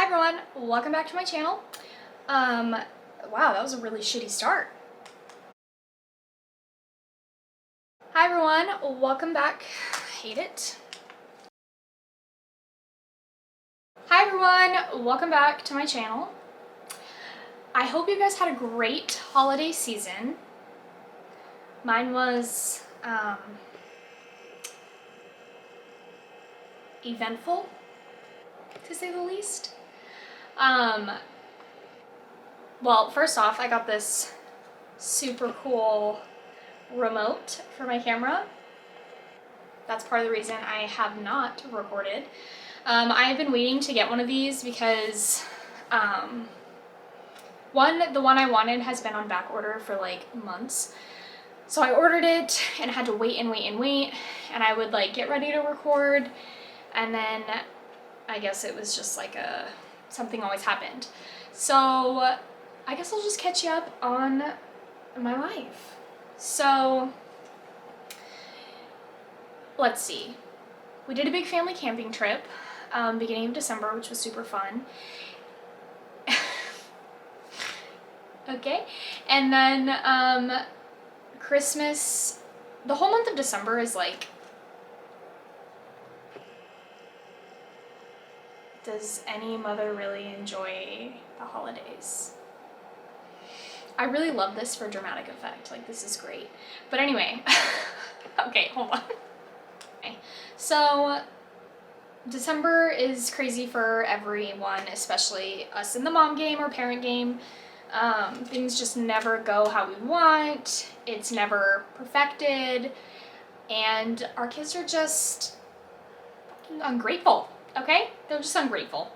Hi everyone, welcome back to my channel. Wow, that was a really shitty start. Hi everyone, welcome back. Hate it. Hi everyone, welcome back to my channel. I hope you guys had a great holiday season. Mine was eventful, to say the least. Well, first off, I got this super cool remote for my camera. That's part of the reason I have not recorded. I've been waiting to get one of these because the one I wanted has been on back order for like months. So I ordered it and had to wait and wait and wait, and I would like get ready to record, and then I guess it was just like something always happened. So I guess I'll just catch you up on my life. So let's see. We did a big family camping trip beginning of December, which was super fun. Okay, and then Christmas, the whole month of December is like, does any mother really enjoy the holidays? I really love this for dramatic effect, like this is great. But anyway, okay, hold on. Okay. So December is crazy for everyone, especially us in the mom game or parent game. Things just never go how we want. It's never perfected. And our kids are just ungrateful, okay? They're just ungrateful.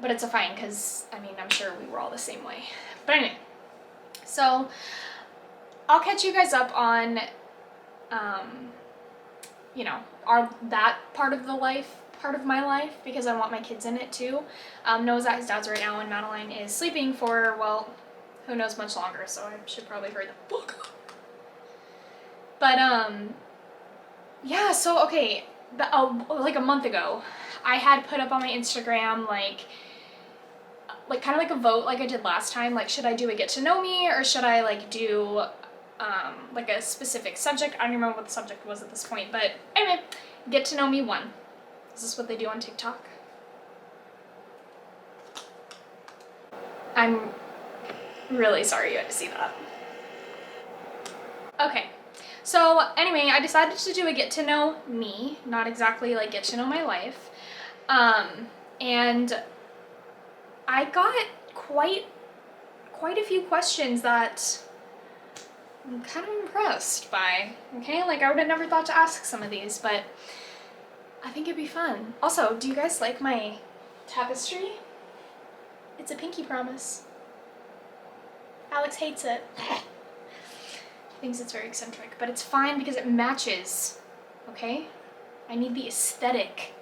But it's a fine, because, I mean, I'm sure we were all the same way. But anyway, so I'll catch you guys up on, you know, that part of my life, because I want my kids in it too. Noah's at his dad's right now, and Madeline is sleeping for, well, who knows much longer, so I should probably hurry the fuck up. But, yeah, so, okay, like a month ago, I had put up on my Instagram, like kind of like a vote like I did last time, like should I do a get to know me, or should I like do like a specific subject? I don't remember what the subject was at this point, but anyway, get to know me 1. Is this what they do on TikTok? I'm really sorry you had to see that. Okay, so anyway, I decided to do a get to know me, not exactly like get to know my life, and I got quite a few questions that I'm kind of impressed by, okay? Like, I would have never thought to ask some of these, but I think it'd be fun. Also, do you guys like my tapestry? It's a pinky promise. Alex hates it. Thinks it's very eccentric, but it's fine because it matches, okay? I need the aesthetic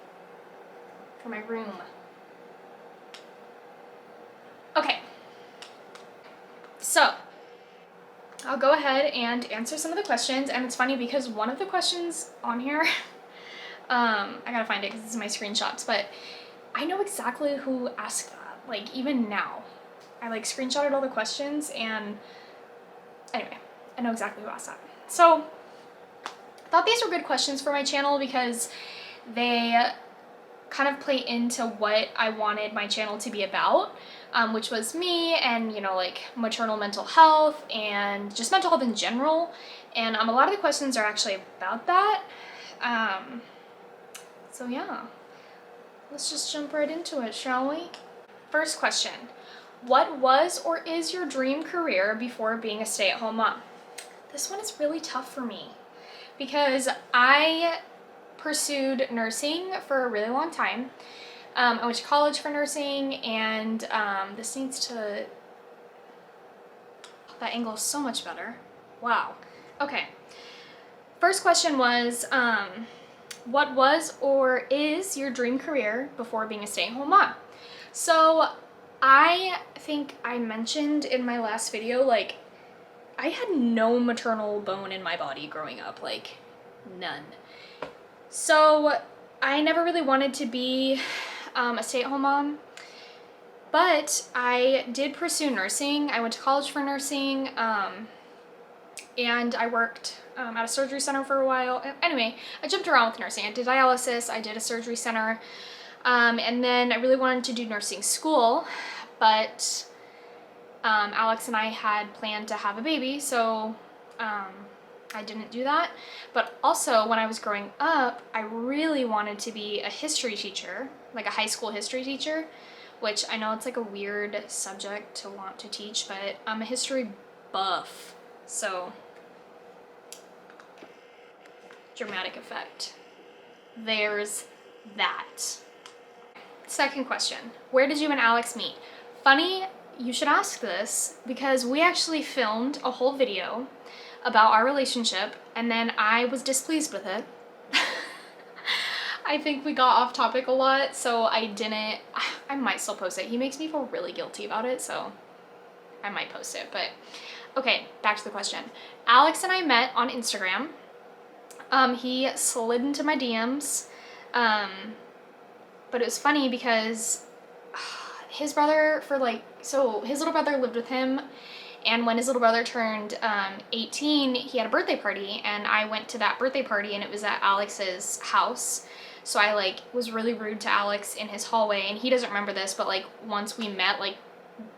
for my room. Okay, so I'll go ahead and answer some of the questions, and it's funny because one of the questions on here, I gotta find it because this is my screenshots, but I know exactly who asked that, like even now. I like screenshotted all the questions, and anyway, I know exactly who asked that. So I thought these were good questions for my channel because they kind of play into what I wanted my channel to be about, which was me and, you know, like maternal mental health and just mental health in general. And a lot of the questions are actually about that. So yeah, let's just jump right into it, shall we? First question, what was or is your dream career before being a stay-at-home mom? This one is really tough for me because I pursued nursing for a really long time. I went to college for nursing, and this needs to, that angle is so much better. Wow. Okay. First question was, what was or is your dream career before being a stay-at-home mom? So I think I mentioned in my last video, like, I had no maternal bone in my body growing up, like none. So I never really wanted to be a stay-at-home mom. But I did pursue nursing. I went to college for nursing, and I worked at a surgery center for a while. Anyway, I jumped around with nursing. I did dialysis, I did a surgery center, and then I really wanted to do nursing school, but Alex and I had planned to have a baby, so I didn't do that. But also, when I was growing up, I really wanted to be a history teacher, like a high school history teacher, which I know it's like a weird subject to want to teach, but I'm a history buff, so dramatic effect. There's that. Second question, where did you and Alex meet? Funny, you should ask this, because we actually filmed a whole video about our relationship, and then I was displeased with it. I think we got off topic a lot, so I might still post it. He makes me feel really guilty about it, so I might post it, but okay, back to the question. Alex and I met on Instagram. He slid into my DMs, but it was funny because his brother, his little brother lived with him, and when his little brother turned 18, he had a birthday party, and I went to that birthday party, and it was at Alex's house. So I was really rude to Alex in his hallway, and he doesn't remember this, but once we met,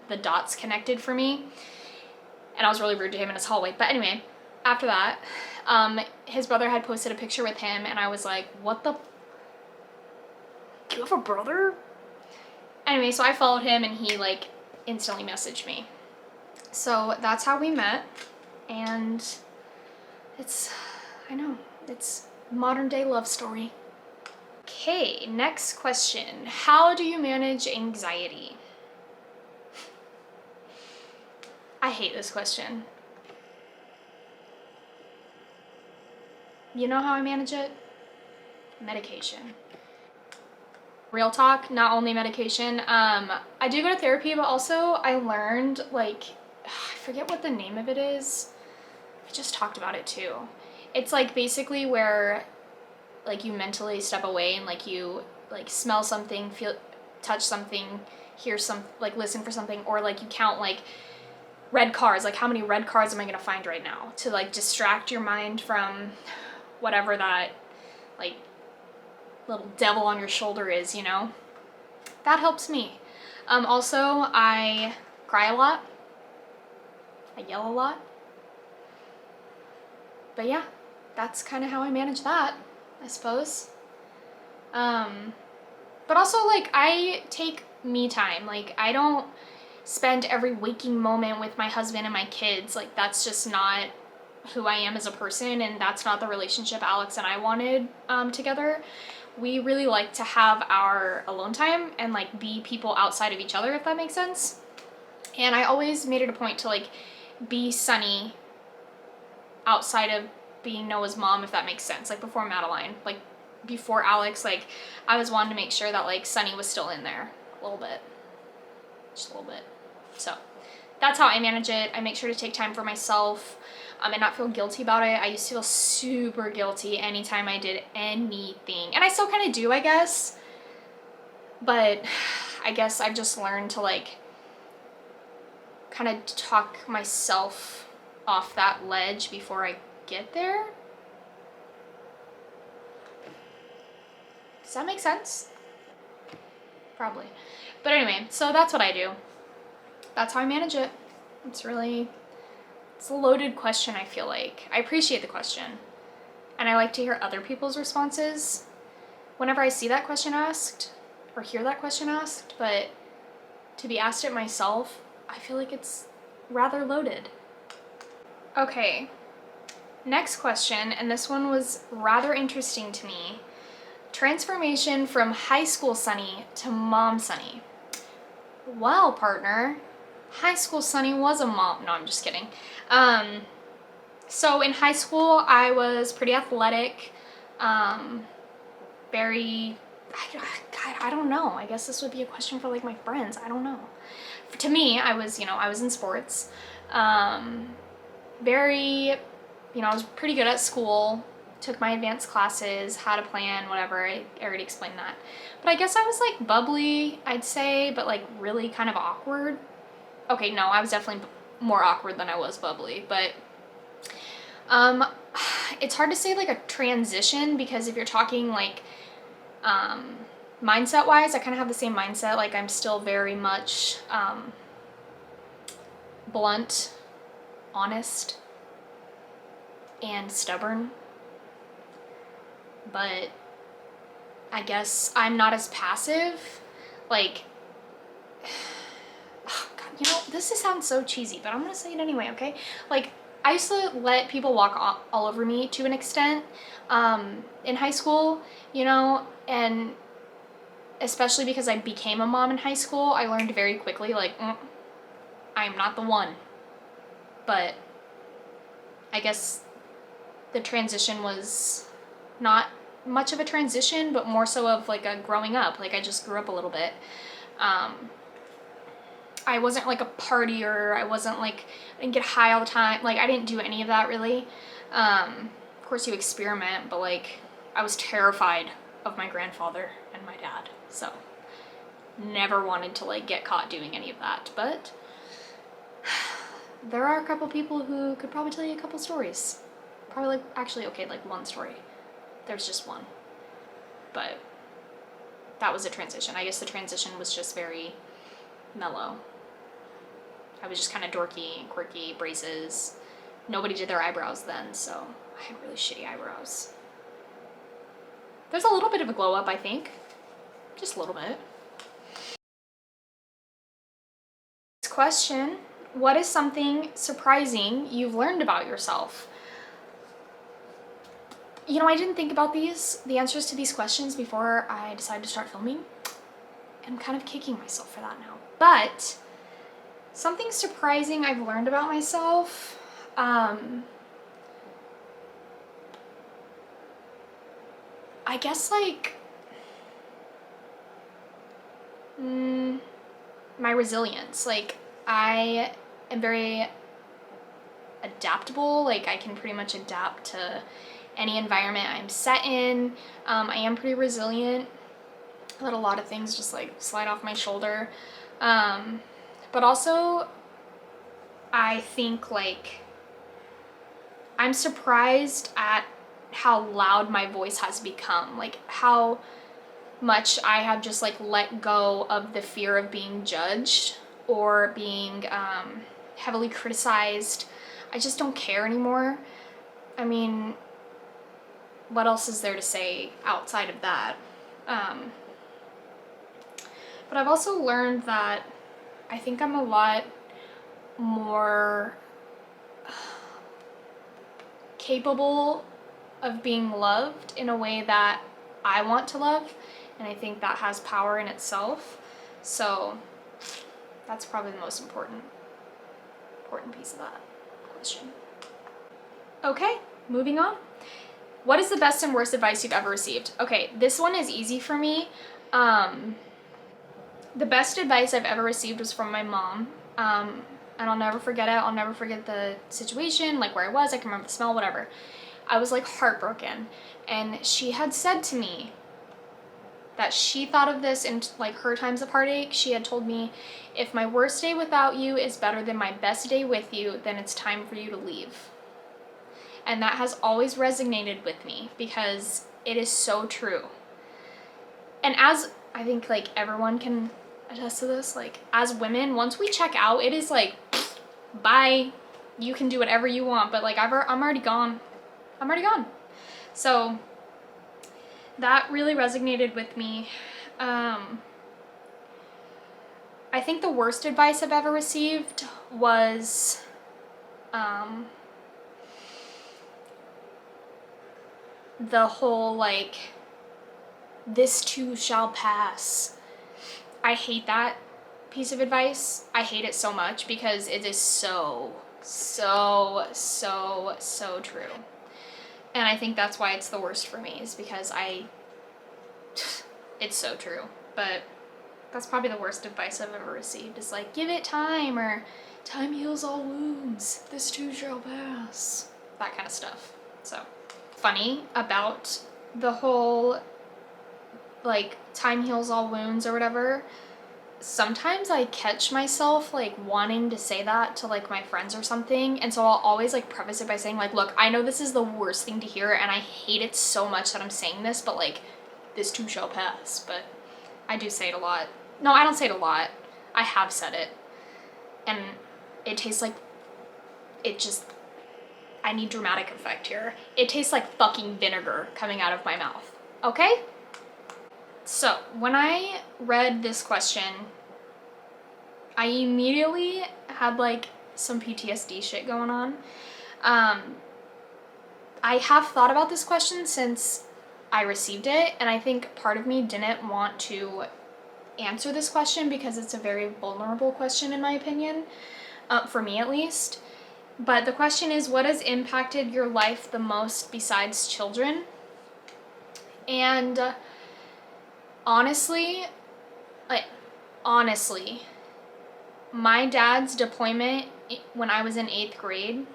the dots connected for me, and I was really rude to him in his hallway. But anyway, after that, his brother had posted a picture with him, and I was like, what the? Do you have a brother? Anyway, so I followed him, and he instantly messaged me. So that's how we met, and I know, it's modern day love story. Okay, next question. How do you manage anxiety? I hate this question. You know how I manage it? Medication. Real talk, not only medication. I do go to therapy, but also I learned, I forget what the name of it is. I just talked about it too. It's basically where you mentally step away and you smell something, touch something, hear listen for something, or you count red cars, how many red cars am I gonna find right now, to distract your mind from whatever that little devil on your shoulder is, you know? That helps me. Also, I cry a lot. I yell a lot. But yeah, that's kind of how I manage that, I suppose. But also, I take me time. I don't spend every waking moment with my husband and my kids. That's just not who I am as a person, and that's not the relationship Alex and I wanted together. We really like to have our alone time and be people outside of each other, if that makes sense. And I always made it a point to be Sunny outside of being Noah's mom, if that makes sense. Before Madeline, before Alex, I was wanting to make sure that Sunny was still in there a little bit, just a little bit. So that's how I manage it. I make sure to take time for myself, and not feel guilty about it. I used to feel super guilty anytime I did anything, and I still kind of do, I guess, but I guess I've just learned to kind of talk myself off that ledge before I get there. Does that make sense? Probably. But anyway, so that's what I do. That's how I manage it. It's a loaded question, I feel like. I appreciate the question. And I like to hear other people's responses whenever I see that question asked or hear that question asked, but to be asked it myself, I feel like it's rather loaded. Okay, next question, and this one was rather interesting to me. Transformation from high school Sunny to mom Sunny. Well, partner, high school Sunny was a mom. No, I'm just kidding. So in high school, I was pretty athletic, very, I don't know. I guess this would be a question for my friends. I don't know. To me, I was in sports, very, I was pretty good at school, took my advanced classes, had a plan, whatever. I already explained that. But I guess I was like bubbly, I'd say, but like really kind of awkward. Okay, no, I was definitely more awkward than I was bubbly, but it's hard to say like a transition, because if you're talking like mindset wise, I kind of have the same mindset. Like I'm still very much blunt, honest, and stubborn, but I guess I'm not as passive. Like, oh God, you know, this sounds so cheesy, but I'm gonna say it anyway, okay? Like, I used to let people walk all over me to an extent in high school, you know, and especially because I became a mom in high school, I learned very quickly, like, I'm not the one. But I guess the transition was not much of a transition, but more so of like a growing up. Like I just grew up a little bit. I wasn't like a partier. I wasn't like, I didn't get high all the time. Like I didn't do any of that really. Of course you experiment, but like I was terrified of my grandfather and my dad. So never wanted to like get caught doing any of that. But there are a couple people who could probably tell you a couple stories. Probably like, actually, okay, like one story. There's just one. But that was a transition. I guess the transition was just very mellow. I was just kind of dorky, quirky, braces. Nobody did their eyebrows then, so I had really shitty eyebrows. There's a little bit of a glow up, I think. Just a little bit. Next question. What is something surprising you've learned about yourself? You know, I didn't think about the answers to these questions before I decided to start filming. I'm kind of kicking myself for that now. But something surprising I've learned about myself, I guess like my resilience. Like I am very adaptable. Like I can pretty much adapt to any environment I'm set in. I am pretty resilient. I let a lot of things just like slide off my shoulder. But also I think like I'm surprised at how loud my voice has become. Like how much I have just like let go of the fear of being judged or being heavily criticized. I just don't care anymore. I mean, what else is there to say outside of that? But I've also learned that I think I'm a lot more capable of being loved in a way that I want to love, and I think that has power in itself. So that's probably the most important piece of that question. Okay, moving on. What is the best and worst advice you've ever received? Okay, this one is easy for me. The best advice I've ever received was from my mom. And I'll never forget it. I'll never forget the situation, like where I was. I can remember the smell, whatever. I was like heartbroken. And she had said to me that she thought of this in like her times of heartache. She had told me, if my worst day without you is better than my best day with you, then it's time for you to leave. And that has always resonated with me because it is so true. And as I think like everyone can attest to this, like as women, once we check out, it is like, bye, you can do whatever you want, but like I'm already gone. I'm already gone. So that really resonated with me. I think the worst advice I've ever received was the whole like, this too shall pass. I hate that piece of advice. I hate it so much because it is so true. And I think that's why it's the worst for me, is because it's so true. But that's probably the worst advice I've ever received, is like, give it time, or time heals all wounds, this too shall pass, that kind of stuff. So funny about the whole, like, time heals all wounds or whatever. Sometimes I catch myself, like, wanting to say that to, like, my friends or something, and so I'll always, like, preface it by saying, like, look, I know this is the worst thing to hear, and I hate it so much that I'm saying this, but, like, this too shall pass. But I do say it a lot. No, I don't say it a lot. I have said it. And it tastes like, it just, I need dramatic effect here. It tastes like fucking vinegar coming out of my mouth, okay? So, when I read this question, I immediately had, like, some PTSD shit going on. I have thought about this question since I received it, and I think part of me didn't want to answer this question because it's a very vulnerable question, in my opinion, for me at least. But the question is, what has impacted your life the most besides children? And honestly, my dad's deployment when I was in 8th grade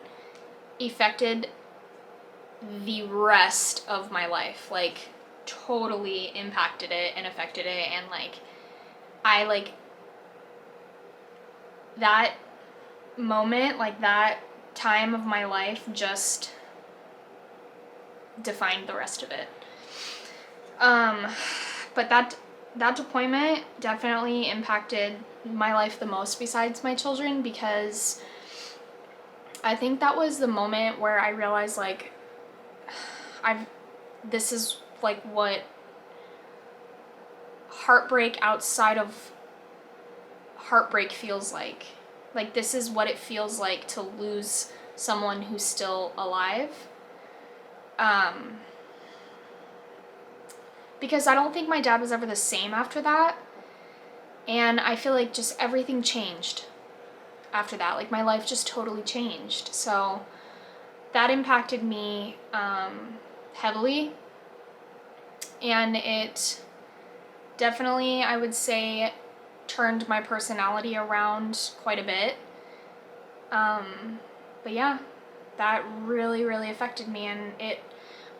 affected the rest of my life. Like, totally impacted it and affected it, and, like, I, like, that moment, like, that time of my life just defined the rest of it. But that deployment definitely impacted my life the most besides my children, because I think that was the moment where I realized, like, this is, like, what heartbreak outside of heartbreak feels like. Like, this is what it feels like to lose someone who's still alive. Because I don't think my dad was ever the same after that. And I feel like just everything changed after that. Like, my life just totally changed. So that impacted me heavily. And it definitely, I would say, turned my personality around quite a bit. But yeah, that really, really affected me, and it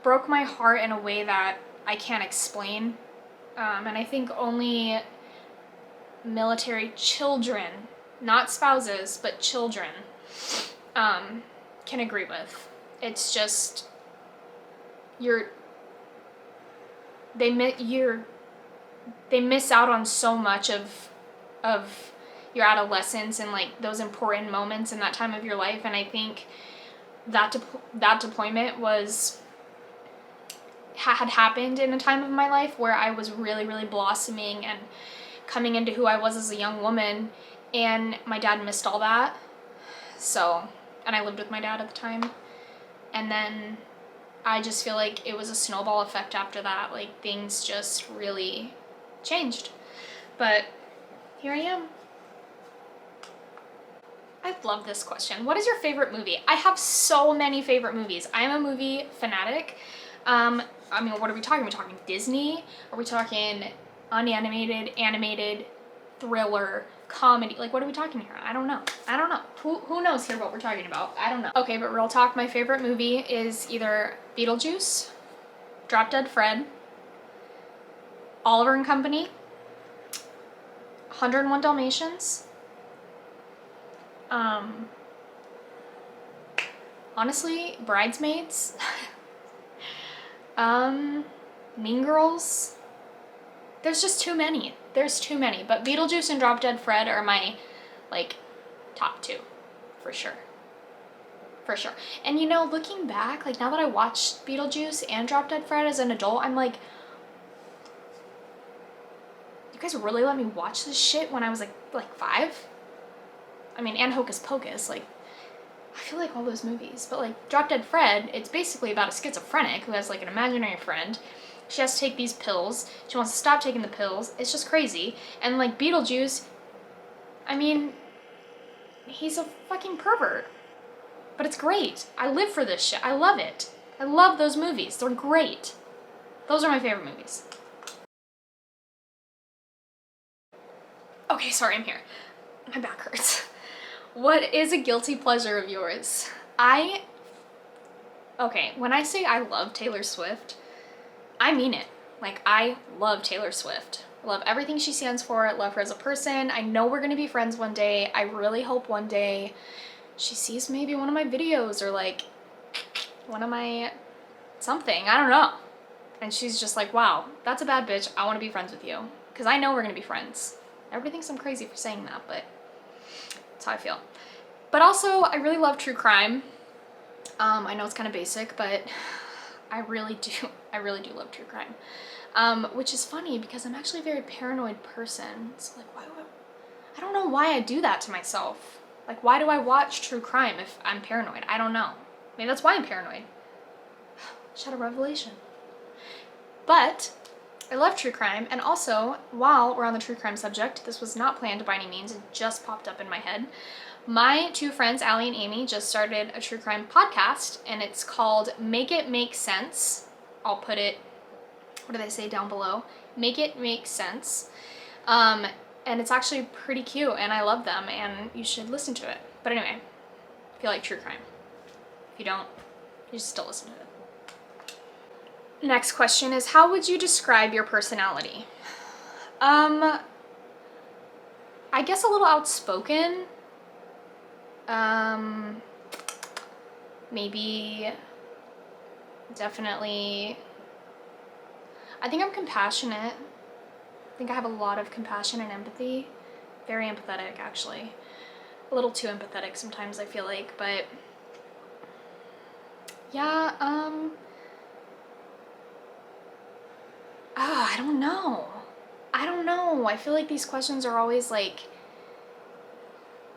broke my heart in a way that I can't explain. And I think only military children, not spouses, but children, can agree with. It's just, they miss out on so much of your adolescence and, like, those important moments in that time of your life. And I think that deployment had happened in a time of my life where I was really, really blossoming and coming into who I was as a young woman, and my dad missed all that. So, and I lived with my dad at the time, and then I just feel like it was a snowball effect after that. Like, things just really changed. But here I am. I love this question. What is your favorite movie? I have so many favorite movies. I am a movie fanatic. I mean, what are we talking? Are we talking Disney? Are we talking unanimated, animated, thriller, comedy? Like, what are we talking here? I don't know. Who knows here what we're talking about? I don't know. Okay, but real talk, my favorite movie is either Beetlejuice, Drop Dead Fred, Oliver and Company, 101 Dalmatians, honestly, Bridesmaids, Mean Girls. There's just too many. There's too many. But Beetlejuice and Drop Dead Fred are my, like, top two, for sure. For sure. And, you know, looking back, like, now that I watched Beetlejuice and Drop Dead Fred as an adult, I'm like, you guys really let me watch this shit when I was, like 5? I mean, and Hocus Pocus, like, I feel like all those movies. But, like, Drop Dead Fred, it's basically about a schizophrenic who has, like, an imaginary friend. She has to take these pills. She wants to stop taking the pills. It's just crazy. And, like, Beetlejuice, I mean, he's a fucking pervert. But it's great. I live for this shit. I love it. I love those movies. They're great. Those are my favorite movies. Okay, sorry, I'm here. My back hurts. What is a guilty pleasure of yours? I okay, when I say I love Taylor Swift, I mean it. Like, I love Taylor Swift. I love everything she stands for. I love her as a person. I know we're gonna be friends one day. I really hope one day she sees maybe one of my videos or like one of my something. I don't know. And she's just like, wow, that's a bad bitch. I want to be friends with you. Because I know we're going to be friends. Everybody thinks I'm crazy for saying that, but that's how I feel. But also, I really love true crime. I know it's kind of basic, but I really do love true crime. Which is funny because I'm actually a very paranoid person. So like, I don't know why I do that to myself. Like, why do I watch true crime if I'm paranoid? I don't know. Maybe that's why I'm paranoid. Shadow revelation. But I love true crime, and also, while we're on the true crime subject, this was not planned by any means, it just popped up in my head. My two friends, Allie and Amy, just started a true crime podcast, and it's called Make It Make Sense. I'll put it, what do they say down below? Make It Make Sense. And it's actually pretty cute, and I love them, and you should listen to it. But anyway, if you like true crime. If you don't, you should still listen to it. Next question is, how would you describe your personality? I guess a little outspoken. Maybe, definitely, I think I'm compassionate. I think I have a lot of compassion and empathy. Very empathetic, actually. A little too empathetic sometimes, I feel like, but yeah, I don't know. I feel like these questions are always like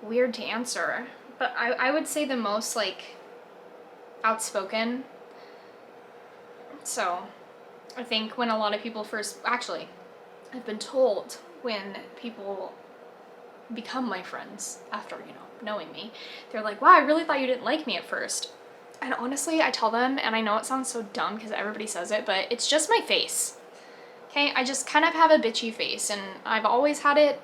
weird to answer, but I would say the most like outspoken. So I think when a lot of people actually, I've been told when people become my friends after, knowing me, they're like, wow, I really thought you didn't like me at first. And honestly, I tell them, and I know it sounds so dumb because everybody says it, but it's just my face. Okay, I just kind of have a bitchy face, and I've always had it,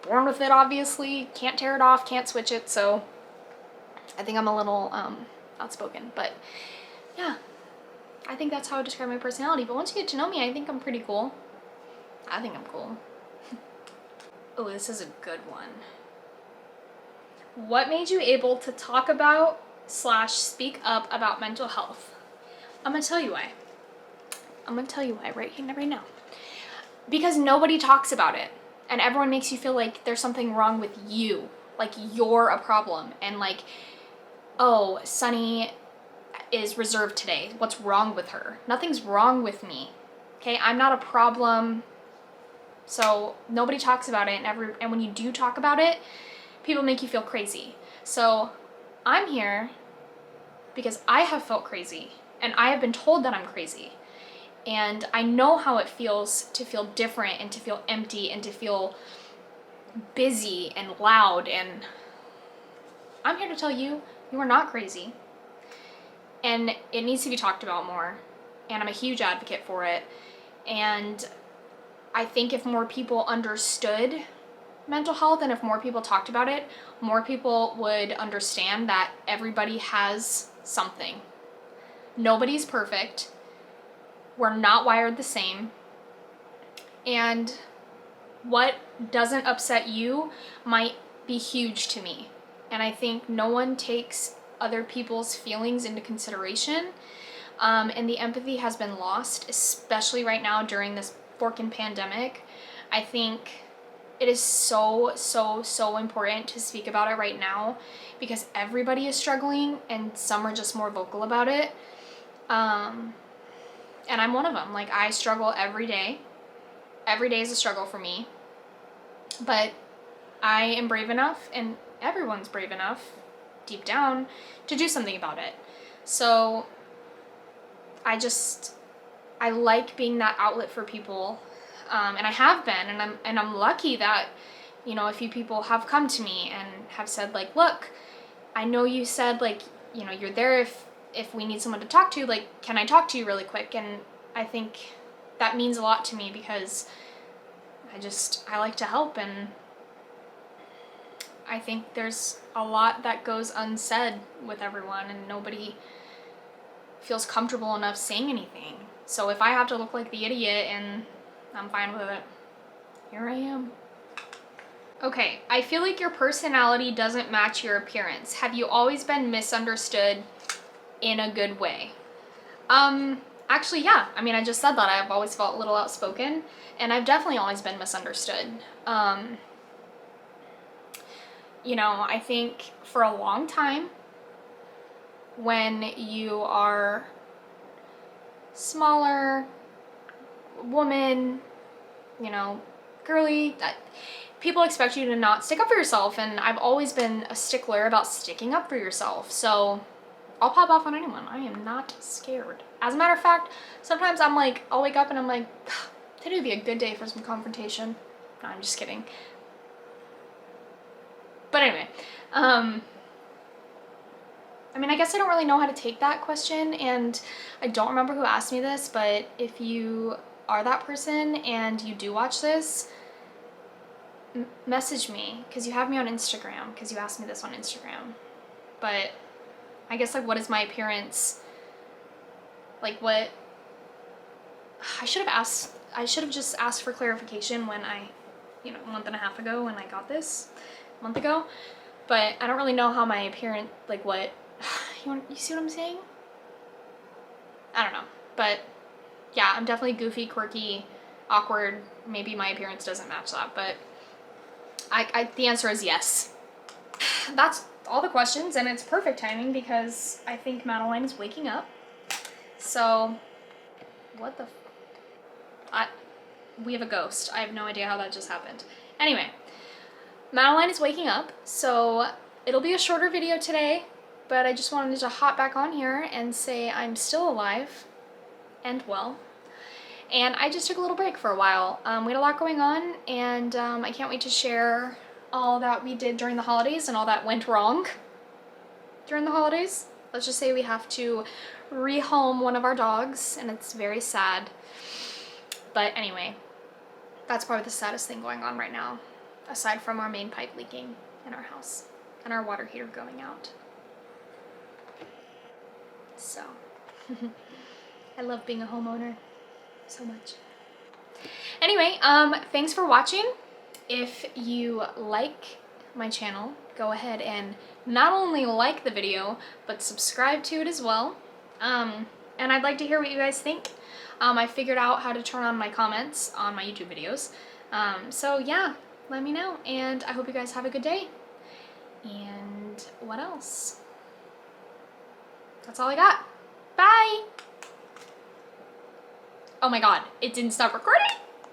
born with it obviously, can't tear it off, can't switch it, so I think I'm a little outspoken, but yeah, I think that's how I describe my personality. But once you get to know me, I think I'm pretty cool. I think I'm cool. Oh, this is a good one. What made you able to talk about / speak up about mental health? I'm gonna tell you why. Right here, right now. Because nobody talks about it, and everyone makes you feel like there's something wrong with you, like you're a problem, and like, oh, Sunny is reserved today. What's wrong with her? Nothing's wrong with me. Okay, I'm not a problem. So nobody talks about it, and when you do talk about it, people make you feel crazy. So I'm here because I have felt crazy, and I have been told that I'm crazy. And I know how it feels to feel different and to feel empty and to feel busy and loud. And I'm here to tell you, you are not crazy. And it needs to be talked about more. And I'm a huge advocate for it. And I think if more people understood mental health and if more people talked about it, more people would understand that everybody has something. Nobody's perfect. We're not wired the same. And what doesn't upset you might be huge to me. And I think no one takes other people's feelings into consideration. And the empathy has been lost, especially right now during this forking pandemic. I think it is so important to speak about it right now because everybody is struggling and some are just more vocal about it. And I'm one of them. Like, I struggle every day. Every day is a struggle for me. But I am brave enough, and everyone's brave enough, deep down, to do something about it. So I like being that outlet for people. And I have been, and I'm lucky that, a few people have come to me and have said, like, look, I know you said, like, you're there if we need someone to talk to, like, can I talk to you really quick? And I think that means a lot to me because I like to help, and I think there's a lot that goes unsaid with everyone and nobody feels comfortable enough saying anything. So if I have to look like the idiot, and I'm fine with it, here I am. Okay, I feel like your personality doesn't match your appearance. Have you always been misunderstood in a good way? Actually, yeah. I mean, I just said that. I've always felt a little outspoken, and I've definitely always been misunderstood. You know, I think for a long time, when you are smaller, woman, you know, girly, people expect you to not stick up for yourself, and I've always been a stickler about sticking up for yourself. So I'll pop off on anyone. I am not scared. As a matter of fact, sometimes I'm like, I'll wake up and I'm like, today would be a good day for some confrontation. No, I'm just kidding. But anyway, I mean, I guess I don't really know how to take that question, and I don't remember who asked me this, but if you are that person and you do watch this, message me, because you have me on Instagram, because you asked me this on Instagram. But I guess, like, what is my appearance? Like, what? I should have just asked for clarification when I, you know, a month and a half ago when I got this, a month ago. But I don't really know how my appearance, like, what, you see what I'm saying? I don't know. But yeah, I'm definitely goofy, quirky, awkward. Maybe my appearance doesn't match that, but the answer is yes. That's all the questions, and it's perfect timing because I think Madeline is waking up. So, what the we have a ghost. I have no idea how that just happened. Anyway, Madeline is waking up, so it'll be a shorter video today, but I just wanted to hop back on here and say I'm still alive and well. And I just took a little break for a while. We had a lot going on, and I can't wait to share all that we did during the holidays and all that went wrong during the holidays. Let's just say we have to rehome one of our dogs, and it's very sad. But anyway, that's probably the saddest thing going on right now, aside from our main pipe leaking in our house and our water heater going out. So, I love being a homeowner so much. Anyway, thanks for watching. If you like my channel, go ahead and not only like the video, but subscribe to it as well. And I'd like to hear what you guys think. I figured out how to turn on my comments on my YouTube videos. So yeah, let me know, and I hope you guys have a good day. And what else? That's all I got. Bye! Oh my god, it didn't stop recording?